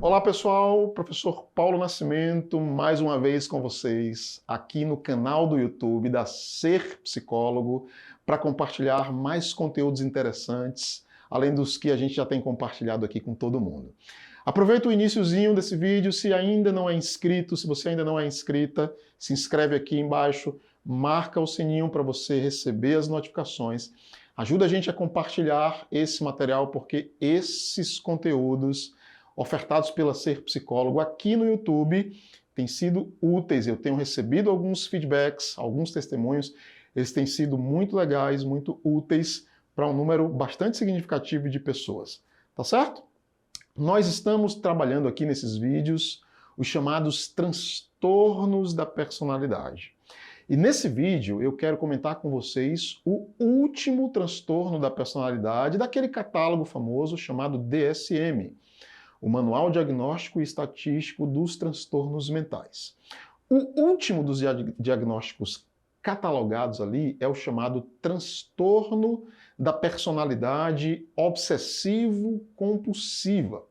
Olá pessoal, professor Paulo Nascimento, mais uma vez com vocês aqui no canal do YouTube da Ser Psicólogo para compartilhar mais conteúdos interessantes, além dos que a gente já tem compartilhado aqui com todo mundo. Aproveita o iniciozinho desse vídeo, se ainda não é inscrito, se você ainda não é inscrita, se inscreve aqui embaixo, marca o sininho para você receber as notificações. Ajuda a gente a compartilhar esse material, porque esses conteúdos ofertados pela Ser Psicólogo aqui no YouTube têm sido úteis. Eu tenho recebido alguns feedbacks, alguns testemunhos, eles têm sido muito legais, muito úteis para um número bastante significativo de pessoas. Tá certo? Nós estamos trabalhando aqui nesses vídeos os chamados transtornos da personalidade. E nesse vídeo eu quero comentar com vocês o último transtorno da personalidade daquele catálogo famoso chamado DSM, o Manual Diagnóstico e Estatístico dos Transtornos Mentais. O último dos diagnósticos catalogados ali é o chamado transtorno da personalidade obsessivo-compulsiva.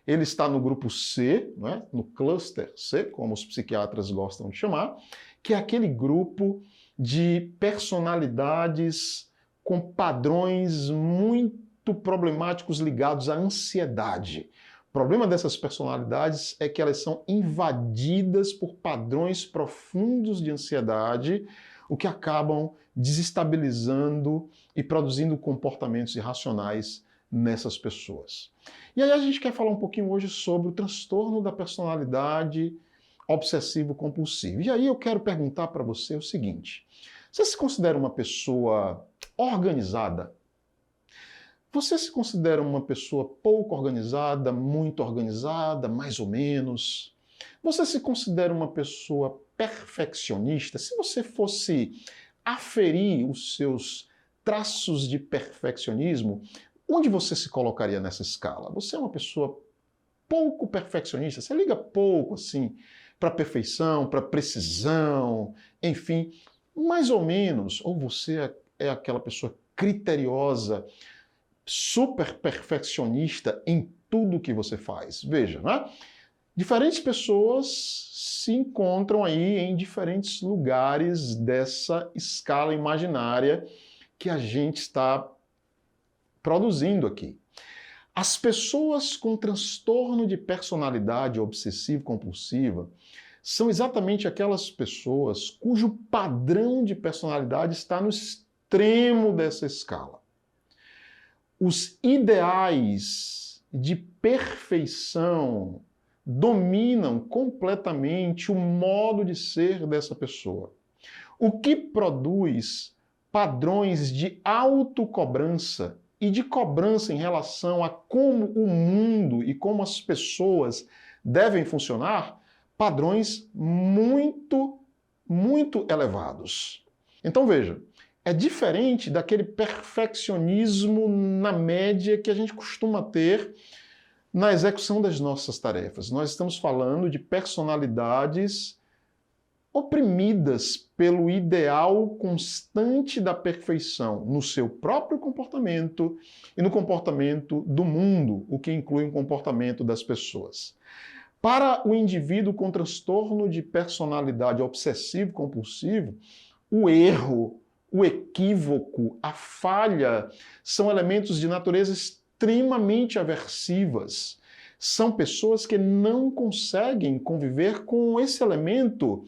Ele está no grupo C, né, no cluster C, como os psiquiatras gostam de chamar, que é aquele grupo de personalidades com padrões muito problemáticos ligados à ansiedade. O problema dessas personalidades é que elas são invadidas por padrões profundos de ansiedade, o que acabam desestabilizando e produzindo comportamentos irracionais nessas pessoas. E aí a gente quer falar um pouquinho hoje sobre o transtorno da personalidade obsessivo-compulsivo. E aí eu quero perguntar para você o seguinte: você se considera uma pessoa organizada? Você se considera uma pessoa pouco organizada, muito organizada, mais ou menos? Você se considera uma pessoa perfeccionista? Se você fosse aferir os seus traços de perfeccionismo, onde você se colocaria nessa escala? Você é uma pessoa pouco perfeccionista? Você liga pouco, assim, para perfeição, para precisão, enfim, mais ou menos? Ou você é aquela pessoa criteriosa, super perfeccionista em tudo que você faz? Veja, né? Diferentes pessoas se encontram aí em diferentes lugares dessa escala imaginária que a gente está produzindo aqui. As pessoas com transtorno de personalidade obsessivo-compulsiva são exatamente aquelas pessoas cujo padrão de personalidade está no extremo dessa escala. Os ideais de perfeição dominam completamente o modo de ser dessa pessoa, o que produz padrões de autocobrança e de cobrança em relação a como o mundo e como as pessoas devem funcionar, padrões muito elevados. Então veja, é diferente daquele perfeccionismo na média que a gente costuma ter na execução das nossas tarefas. Nós estamos falando de personalidades oprimidas pelo ideal constante da perfeição no seu próprio comportamento e no comportamento do mundo, o que inclui o comportamento das pessoas. Para o indivíduo com transtorno de personalidade obsessivo-compulsivo, o erro, o equívoco, a falha são elementos de natureza extremamente aversivas. São pessoas que não conseguem conviver com esse elemento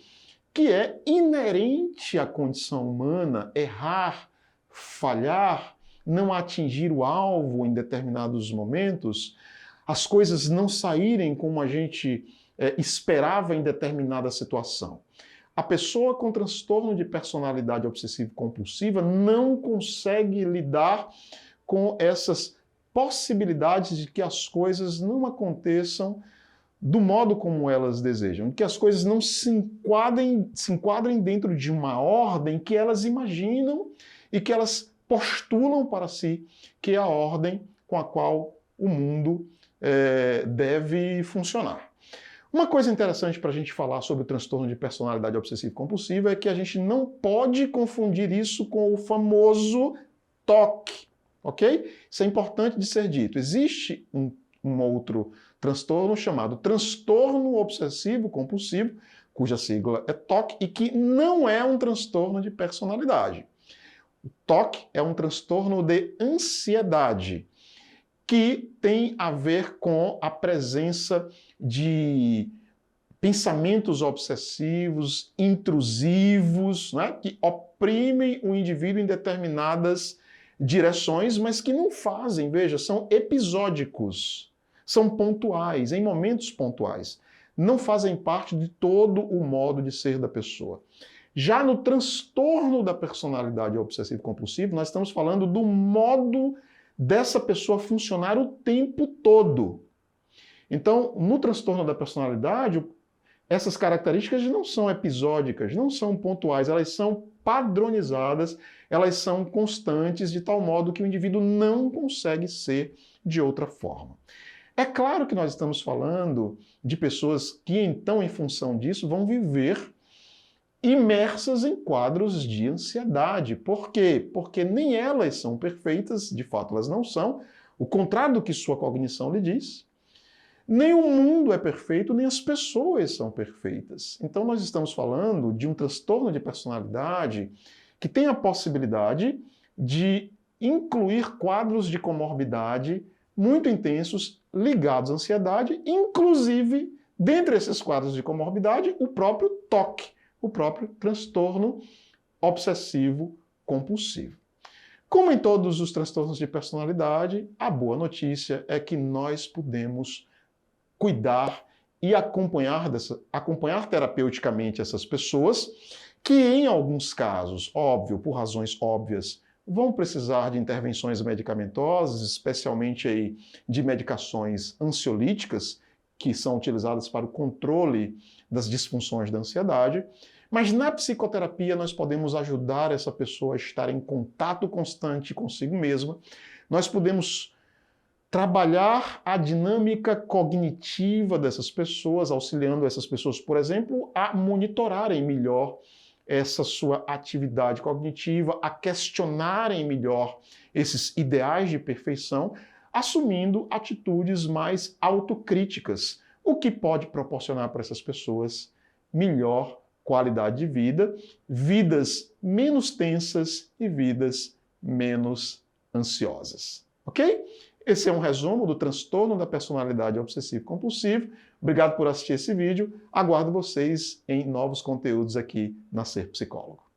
que é inerente à condição humana: errar, falhar, não atingir o alvo em determinados momentos, as coisas não saírem como a gente esperava em determinada situação. A pessoa com transtorno de personalidade obsessivo-compulsiva não consegue lidar com essas possibilidades de que as coisas não aconteçam do modo como elas desejam, que as coisas não se enquadrem dentro de uma ordem que elas imaginam e que elas postulam para si, que é a ordem com a qual o mundo deve funcionar. Uma coisa interessante para a gente falar sobre o transtorno de personalidade obsessivo-compulsiva é que a gente não pode confundir isso com o famoso TOC, ok? Isso é importante de ser dito. Existe um outro transtorno chamado transtorno obsessivo compulsivo, cuja sigla é TOC, e que não é um transtorno de personalidade. O TOC é um transtorno de ansiedade, que tem a ver com a presença de pensamentos obsessivos, intrusivos, né, que oprimem o indivíduo em determinadas direções, mas que não fazem, veja, são episódicos, são pontuais, em momentos pontuais. Não fazem parte de todo o modo de ser da pessoa. Já no transtorno da personalidade obsessivo-compulsivo, nós estamos falando do modo dessa pessoa funcionar o tempo todo. Então, no transtorno da personalidade, essas características não são episódicas, não são pontuais, elas são padronizadas, elas são constantes, de tal modo que o indivíduo não consegue ser de outra forma. É claro que nós estamos falando de pessoas que, então, em função disso, vão viver imersas em quadros de ansiedade. Por quê? Porque nem elas são perfeitas, de fato elas não são, o contrário do que sua cognição lhe diz. Nem o mundo é perfeito, nem as pessoas são perfeitas. Então nós estamos falando de um transtorno de personalidade que tem a possibilidade de incluir quadros de comorbidade muito intensos ligados à ansiedade, inclusive, dentre esses quadros de comorbidade, o próprio TOC, o próprio transtorno obsessivo compulsivo. Como em todos os transtornos de personalidade, a boa notícia é que nós podemos cuidar e acompanhar terapeuticamente essas pessoas que, em alguns casos, óbvio, por razões óbvias, vão precisar de intervenções medicamentosas, especialmente aí de medicações ansiolíticas, que são utilizadas para o controle das disfunções da ansiedade, mas na psicoterapia nós podemos ajudar essa pessoa a estar em contato constante consigo mesma, nós podemos trabalhar a dinâmica cognitiva dessas pessoas, auxiliando essas pessoas, por exemplo, a monitorarem melhor essa sua atividade cognitiva, a questionarem melhor esses ideais de perfeição, assumindo atitudes mais autocríticas, o que pode proporcionar para essas pessoas melhor qualidade de vida, vidas menos tensas e vidas menos ansiosas. Ok? Esse é um resumo do transtorno da personalidade obsessivo-compulsivo. Obrigado por assistir esse vídeo. Aguardo vocês em novos conteúdos aqui na Ser Psicólogo.